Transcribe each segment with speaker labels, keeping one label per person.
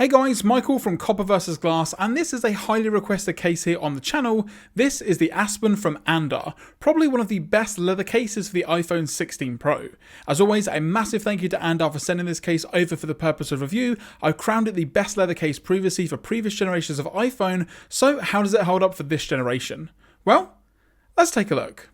Speaker 1: Hey guys, Michael from Copper vs Glass, and this is a highly requested case here on the channel. This is the Aspen from Andar, probably one of the best leather cases for the iPhone 16 Pro. As always, a massive thank you to Andar for sending this case over for the purpose of review. I've crowned it the best leather case previously for previous generations of iPhone, so how does it hold up for this generation? Well, let's take a look.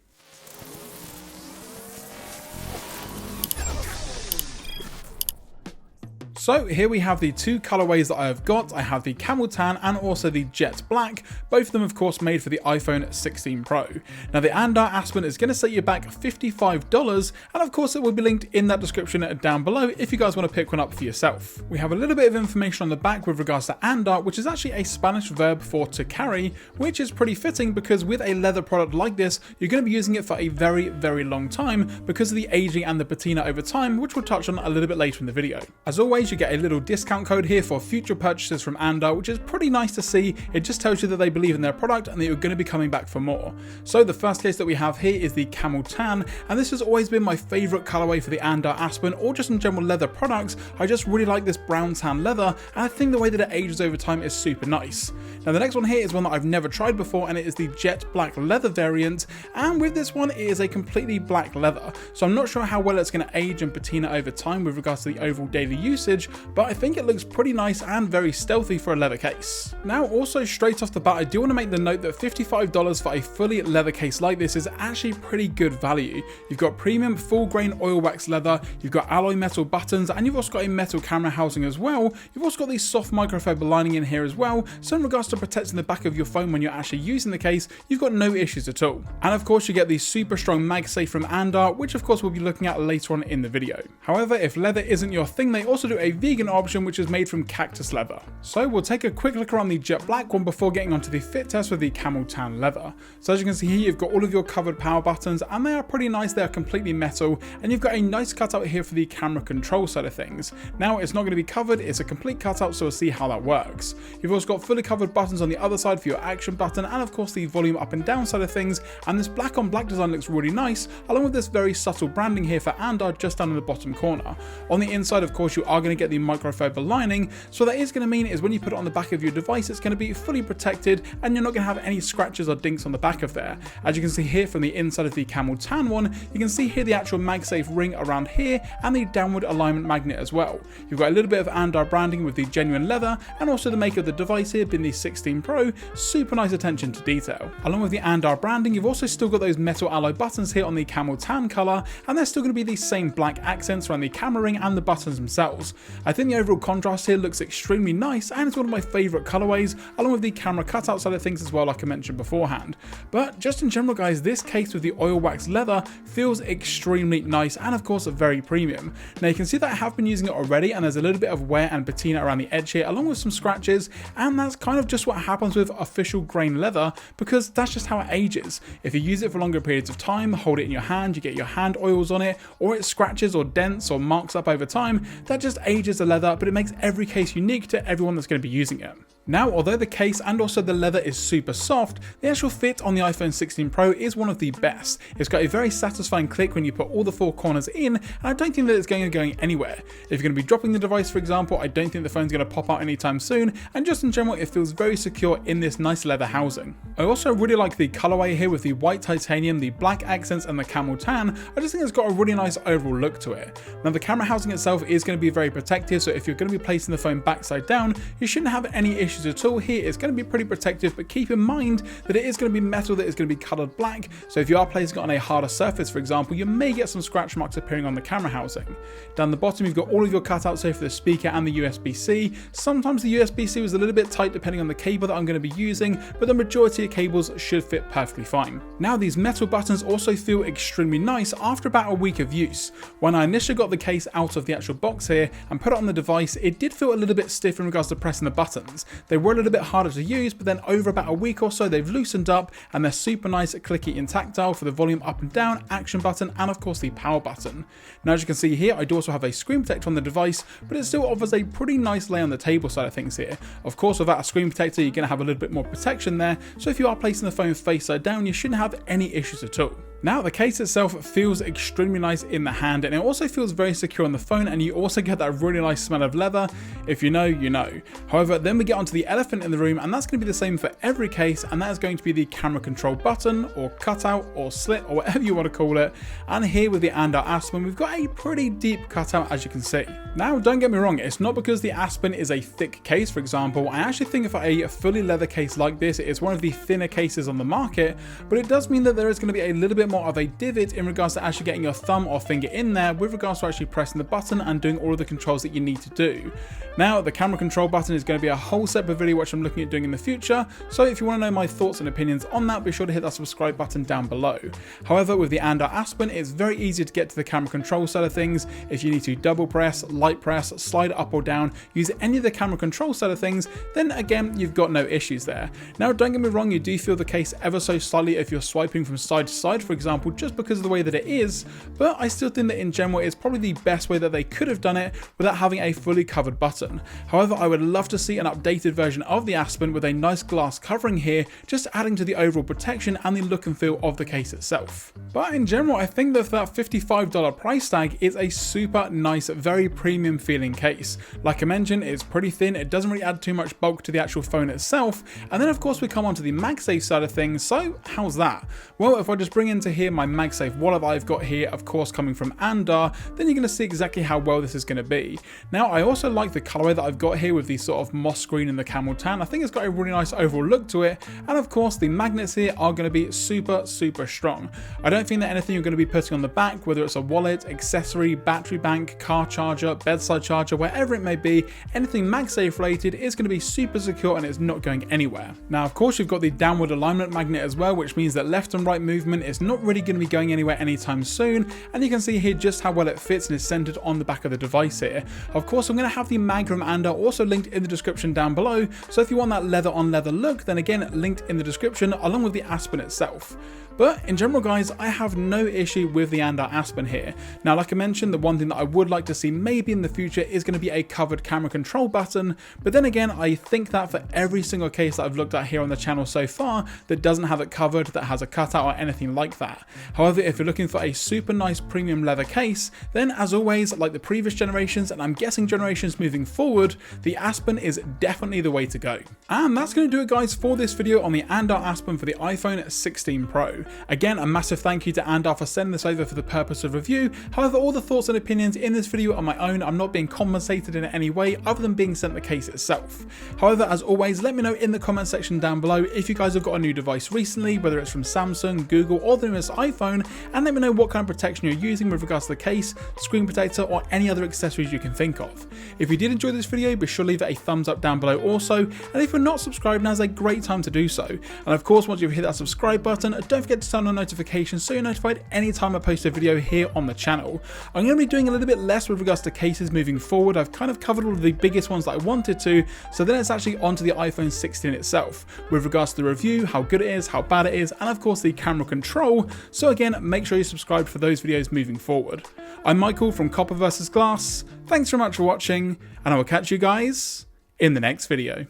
Speaker 1: So here we have the two colorways that I have got. I have the Camel Tan and also the Jet Black, both of them of course made for the iPhone 16 Pro. Now the Andar Aspen is going to set you back $55, and of course it will be linked in that description down below if you guys want to pick one up for yourself. We have a little bit of information on the back with regards to Andar, which is actually a Spanish verb for to carry, which is pretty fitting because with a leather product like this, you're going to be using it for a very, very long time because of the aging and the patina over time, which we'll touch on a little bit later in the video. As always, you get a little discount code here for future purchases from Andar, which is pretty nice to see. It just tells you that they believe in their product and that you're going to be coming back for more. So the first case that we have here is the Camel Tan, and this has always been my favorite colorway for the Andar Aspen, or just in general leather products. I just really like this brown tan leather, and I think the way that it ages over time is super nice. Now the next one here is one that I've never tried before, and it is the Jet Black leather variant, and with this one it is a completely black leather, so I'm not sure how well it's going to age and patina over time with regards to the overall daily usage, but I think it looks pretty nice and very stealthy for a leather case. Now also straight off the bat, I do want to make the note that $55 for a fully leather case like this is actually pretty good value. You've got premium full grain oil wax leather, you've got alloy metal buttons, and you've also got a metal camera housing as well. You've also got the soft microfiber lining in here as well, so in regards to protecting the back of your phone when you're actually using the case, you've got no issues at all. And of course you get the super strong MagSafe from Andar, which of course we'll be looking at later on in the video. However, if leather isn't your thing, they also do a vegan option which is made from cactus leather. So we'll take a quick look around the Jet Black one before getting onto the fit test with the Camel Tan leather. So as you can see here, you've got all of your covered power buttons, and they are pretty nice. They are completely metal, and you've got a nice cutout here for the camera control side of things. Now it's not going to be covered, it's a complete cutout, so we'll see how that works. You've also got fully covered buttons on the other side for your action button, and of course the volume up and down side of things, and this black on black design looks really nice, along with this very subtle branding here for Andar just down in the bottom corner. On the inside of course you are going to get the microfiber lining, so that is going to mean is when you put it on the back of your device, it's going to be fully protected and you're not going to have any scratches or dinks on the back of there. As you can see here from the inside of the Camel Tan one, you can see here the actual MagSafe ring around here and the downward alignment magnet as well. You've got a little bit of Andar branding with the genuine leather, and also the make of the device here being the 16 Pro, super nice attention to detail. Along with the Andar branding, you've also still got those metal alloy buttons here on the Camel Tan color, and they're still going to be the same black accents around the camera ring and the buttons themselves. I think the overall contrast here looks extremely nice, and it's one of my favorite colorways, along with the camera cutout side of things as well, like I mentioned beforehand. But just in general guys, this case with the oil wax leather feels extremely nice, and of course very premium. Now you can see that I have been using it already, and there's a little bit of wear and patina around the edge here, along with some scratches, and that's kind of just what happens with official grain leather, because that's just how it ages. If you use it for longer periods of time, hold it in your hand, you get your hand oils on it, or it scratches or dents or marks up over time, that just ages the leather, but it makes every case unique to everyone that's going to be using it. Now, although the case and also the leather is super soft, the actual fit on the iPhone 16 Pro is one of the best. It's got a very satisfying click when you put all the four corners in, and I don't think that it's going anywhere. If you're going to be dropping the device, for example, I don't think the phone's going to pop out anytime soon, and just in general, it feels very secure in this nice leather housing. I also really like the colorway here with the white titanium, the black accents, and the Camel Tan. I just think it's got a really nice overall look to it. Now, the camera housing itself is going to be very protective, so if you're going to be placing the phone backside down, you shouldn't have any issues at all here. It's going to be pretty protective, but keep in mind that it is going to be metal that is going to be colored black, so if you are placing it on a harder surface, for example, you may get some scratch marks appearing on the camera housing. Down the bottom, you've got all of your cutouts here for the speaker and the USB-C. Sometimes the USB-C was a little bit tight depending on the cable that I'm going to be using, but the majority of cables should fit perfectly fine. Now, these metal buttons also feel extremely nice after about a week of use. When I initially got the case out of the actual box here and put it on the device, it did feel a little bit stiff in regards to pressing the buttons. They were a little bit harder to use, but then over about a week or so they've loosened up and they're super nice, clicky and tactile for the volume up and down, action button, and of course the power button. Now as you can see here, I do also have a screen protector on the device, but it still offers a pretty nice lay on the table side of things here. Of course, without a screen protector, you're going to have a little bit more protection there, so if you are placing the phone face side down, you shouldn't have any issues at all. Now the case itself feels extremely nice in the hand, and it also feels very secure on the phone, and you also get that really nice smell of leather. If you know, you know. However, then we get onto the elephant in the room, and that's going to be the same for every case, and that is going to be the camera control button or cutout or slit or whatever you want to call it. And here with the Andar Aspen, we've got a pretty deep cutout, as you can see. Now don't get me wrong, it's not because the Aspen is a thick case, for example. I actually think for a fully leather case like this, it is one of the thinner cases on the market, but it does mean that there is going to be a little bit more of a divot in regards to actually getting your thumb or finger in there with regards to actually pressing the button and doing all of the controls that you need to do. Now the camera control button is going to be a whole separate video which I'm looking at doing in the future, so if you want to know my thoughts and opinions on that, be sure to hit that subscribe button down below. However, with the Andar Aspen, it's very easy to get to the camera control side of things. If you need to double press, light press, slide up or down, use any of the camera control side of things, then again you've got no issues there. Now don't get me wrong, you do feel the case ever so slightly if you're swiping from side to side, for example, just because of the way that it is, but I still think that in general it's probably the best way that they could have done it without having a fully covered button. However, I would love to see an updated version of the Aspen with a nice glass covering here, just adding to the overall protection and the look and feel of the case itself. But in general, I think that for that $55 price tag, it's a super nice, very premium feeling case. Like I mentioned, it's pretty thin, it doesn't really add too much bulk to the actual phone itself, and then of course we come on to the MagSafe side of things. So how's that? Well, if I just bring into here my MagSafe wallet that I've got here, of course coming from Andar, then you're going to see exactly how well this is going to be. Now I also like the colorway that I've got here with the sort of moss green and the camel tan. I think it's got a really nice overall look to it, and of course the magnets here are going to be super strong. I don't think that anything you're going to be putting on the back, whether it's a wallet, accessory, battery bank, car charger, bedside charger, wherever it may be, anything MagSafe related is going to be super secure and it's not going anywhere. Now of course you've got the downward alignment magnet as well, which means that left and right movement is not really going to be going anywhere anytime soon, and you can see here just how well it fits and is centered on the back of the device here. Of course I'm going to have the mag from Andar also linked in the description down below, so if you want that leather on leather look, then again linked in the description along with the Aspen itself. But in general guys, I have no issue with the Andar Aspen here. Now like I mentioned, the one thing that I would like to see maybe in the future is going to be a covered camera control button, but then again I think that for every single case that I've looked at here on the channel so far that doesn't have it covered, that has a cutout or anything like that. However, if you're looking for a super nice premium leather case, then as always, like the previous generations, and I'm guessing generations moving forward, the Aspen is definitely the way to go. And that's going to do it guys for this video on the Andar Aspen for the iPhone 16 Pro. Again, a massive thank you to Andar for sending this over for the purpose of review. However, all the thoughts and opinions in this video are my own. I'm not being compensated in any way other than being sent the case itself. However, as always, let me know in the comment section down below if you guys have got a new device recently, whether it's from Samsung, Google, or the newest iPhone, and let me know what kind of protection you're using with regards to the case, screen protector, or any other accessories you can think of. If you did enjoy this video, be sure to leave it a thumbs up down below also, and if you're not subscribed, now's a great time to do so. And of course, once you've hit that subscribe button, don't forget to turn on notifications so you're notified anytime I post a video here on the channel. I'm going to be doing a little bit less with regards to cases moving forward. I've kind of covered all of the biggest ones that I wanted to, so then it's actually onto the iPhone 16 itself, with regards to the review, how good it is, how bad it is, and of course the camera control. So again, make sure you subscribe for those videos moving forward. I'm Michael from Copper vs Glass. Thanks very much for watching, and I will catch you guys in the next video.